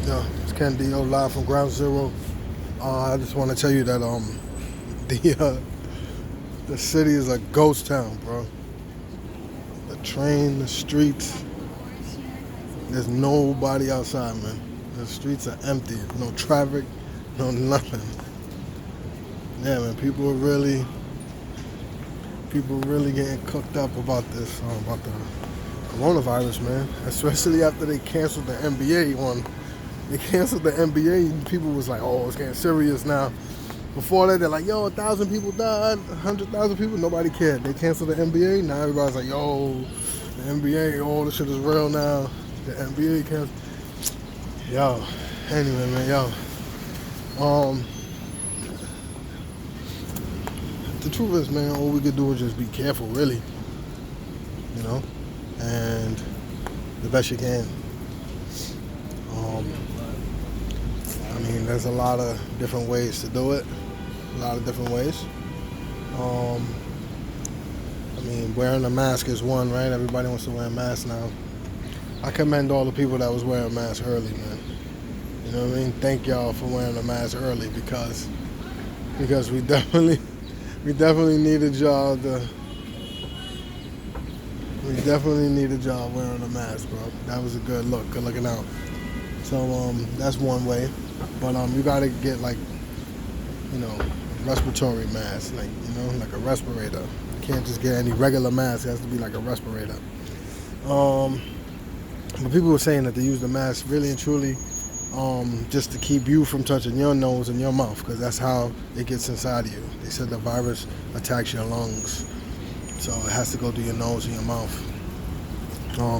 Yo, it's Ken Deo live from Ground Zero. I just want to tell you that the city is a ghost town, bro. The train, the streets, there's nobody outside, man. The streets are empty, no traffic, no nothing. Yeah, man, people really getting cooked up about this, about the coronavirus, man. Especially after they canceled the NBA one. They canceled the NBA, and people was like, "Oh, it's getting serious now." Before that, they're like, "Yo, 1,000 people died, 100,000 people." Nobody cared. They canceled the NBA. Now everybody's like, "Yo, the NBA, all this shit is real now." The NBA canceled. Yo, anyway, man, the truth is, man, all we could do is just be careful, really, you know, and the best you can. I mean, there's a lot of different ways to do it. A lot of different ways. I mean, wearing a mask is one, right? Everybody wants to wear a mask now. I commend all the people that was wearing masks early, man. You know what I mean? Thank y'all for wearing a mask early because we definitely needed y'all wearing a mask, bro. That was a good look, good looking out. So that's one way. But you gotta get like, you know, respiratory mask, like, you know, like a respirator. You can't just get any regular mask. It has to be like a respirator. But people were saying that they use the mask really and truly just to keep you from touching your nose and your mouth, because that's how it gets inside of you. They said the virus attacks your lungs, so it has to go through your nose and your mouth.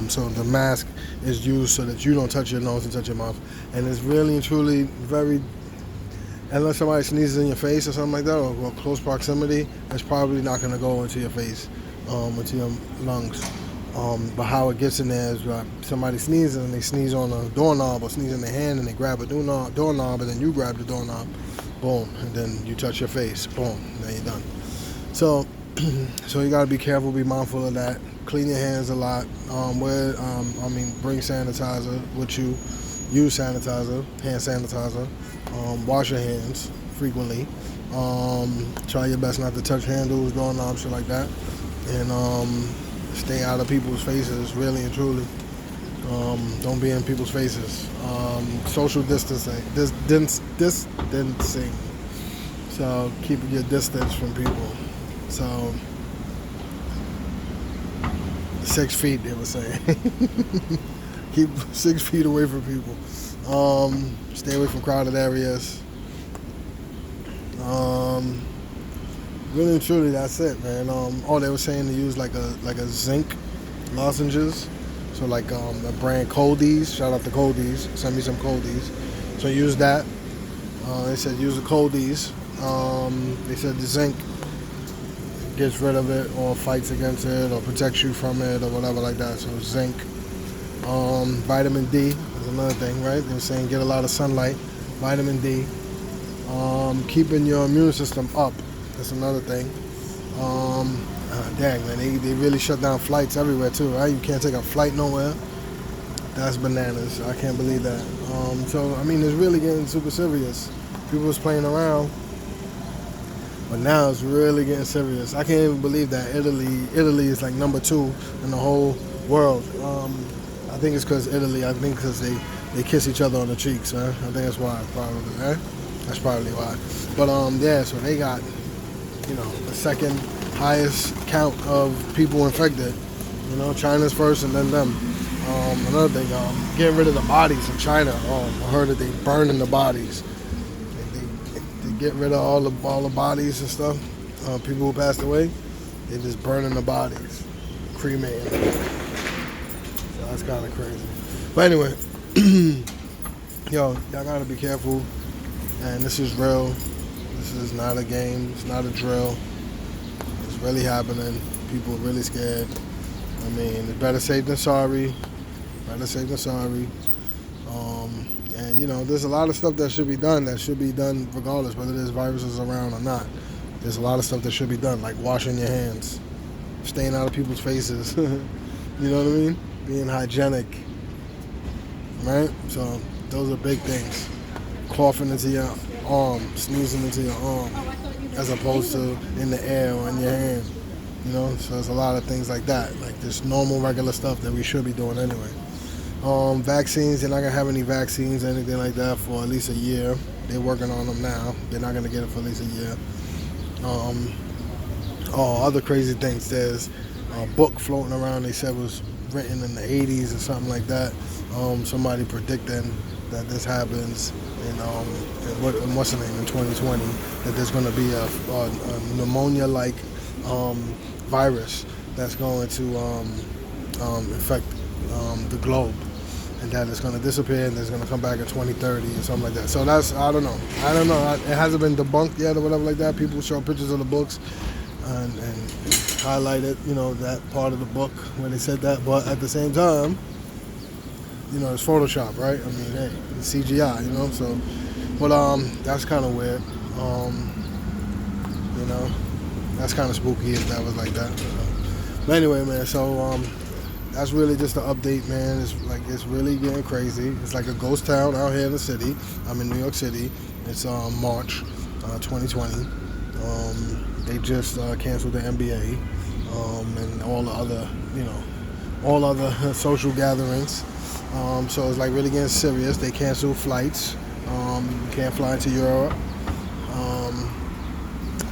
So the mask is used so that you don't touch your nose and touch your mouth, and it's really and truly very. Unless somebody sneezes in your face or something like that, or close proximity, it's probably not going to go into your face, into your lungs. But how it gets in there is somebody sneezes and they sneeze on a doorknob or sneeze in their hand and they grab a doorknob and then you grab the doorknob, boom, and then you touch your face, boom, then you're done. So you got to be careful, be mindful of that. Clean your hands a lot. Bring sanitizer with you. Use sanitizer, hand sanitizer. Wash your hands frequently. Try your best not to touch handles, doorknobs, shit like that. And stay out of people's faces, really and truly. Don't be in people's faces. Social distancing. Distancing. So keep your distance from people. So 6 feet, they were saying. Keep 6 feet away from people. Stay away from crowded areas. Really and truly, that's it, man. They were saying to use like a zinc lozenges. So like the brand Coldies. Shout out to Coldies. Send me some Coldies. So use that. They said use the Coldies. They said the zinc gets rid of it or fights against it or protects you from it or whatever like that. So zinc. Vitamin D is another thing, right? They were saying get a lot of sunlight. Vitamin D. Keeping your immune system up. That's another thing. Dang, man, they really shut down flights everywhere too, right? You can't take a flight nowhere. That's bananas. I can't believe that. So, I mean, it's really getting super serious. People was playing around, but now it's really getting serious. I can't even believe that Italy is like number 2 in the whole world. I think it's because Italy. I think because they kiss each other on the cheeks, man. I think that's why, probably, right? That's probably why. But so they got, you know, the second highest count of people infected. You know, China's first and then them. Another thing, getting rid of the bodies in China. I heard that they burning the bodies. They get rid of all the bodies and stuff. People who passed away, they just burning the bodies, cremating them. So that's kind of crazy. But anyway, y'all gotta be careful. And this is real. This is not a game. It's not a drill. It's really happening. People are really scared. I mean, it's better safe than sorry. Better safe than sorry. And, you know, there's a lot of stuff that should be done regardless whether there's viruses around or not. There's a lot of stuff that should be done, like washing your hands, staying out of people's faces. You know what I mean? Being hygienic. right? So those are big things. Coughing into your arm, sneezing into your arm, as opposed to in the air or in your hand. So there's a lot of things like that, like just normal, regular stuff that we should be doing anyway. Vaccines, they're not gonna have any vaccines or anything like that for at least a year. They're working on them now. They're not gonna get it for at least a year. Other crazy things. There's a book floating around. They said was written in the 80s or something like that. Somebody predicting that this happens in what's the name in 2020, that there's going to be a pneumonia-like virus that's going to infect the globe, and that it's going to disappear and it's going to come back in 2030 or something like that. So I don't know. It hasn't been debunked yet or whatever like that. People show pictures of the books and highlighted, that part of the book when they said that. But at the same time, it's Photoshop, right? I mean, hey, it's CGI, so. But that's kind of weird. That's kind of spooky if that was like that. But anyway, man, so that's really just the update, man. It's really getting crazy. It's like a ghost town out here in the city. I'm in New York City. It's March 2020. They just canceled the NBA and all the other social gatherings. So it's like really getting serious. They canceled flights. You can't fly into Europe.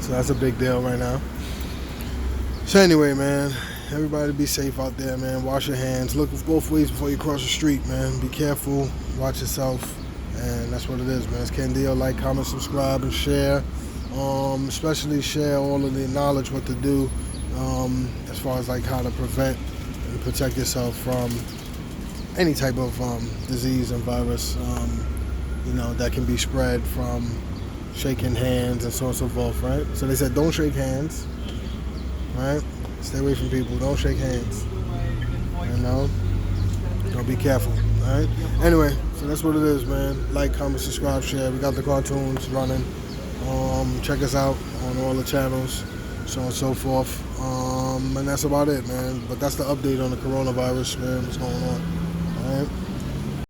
So that's a big deal right now. So anyway, man, everybody be safe out there, man. Wash your hands. Look both ways before you cross the street, man. Be careful. Watch yourself. And that's what it is, man. It's Ken Deo. Like, comment, subscribe, and share. Especially share all of the knowledge, what to do as far as like how to prevent and protect yourself from any type of disease and virus, that can be spread from shaking hands and so on and so forth, right? So they said don't shake hands, right? Stay away from people. Don't shake hands. Don't be careful, all right? Anyway, so that's what it is, man. Like, comment, subscribe, share. We got the cartoons running. Check us out on all the channels, so on and so forth. And that's about it, man. But that's the update on the coronavirus, man. What's going on, all right?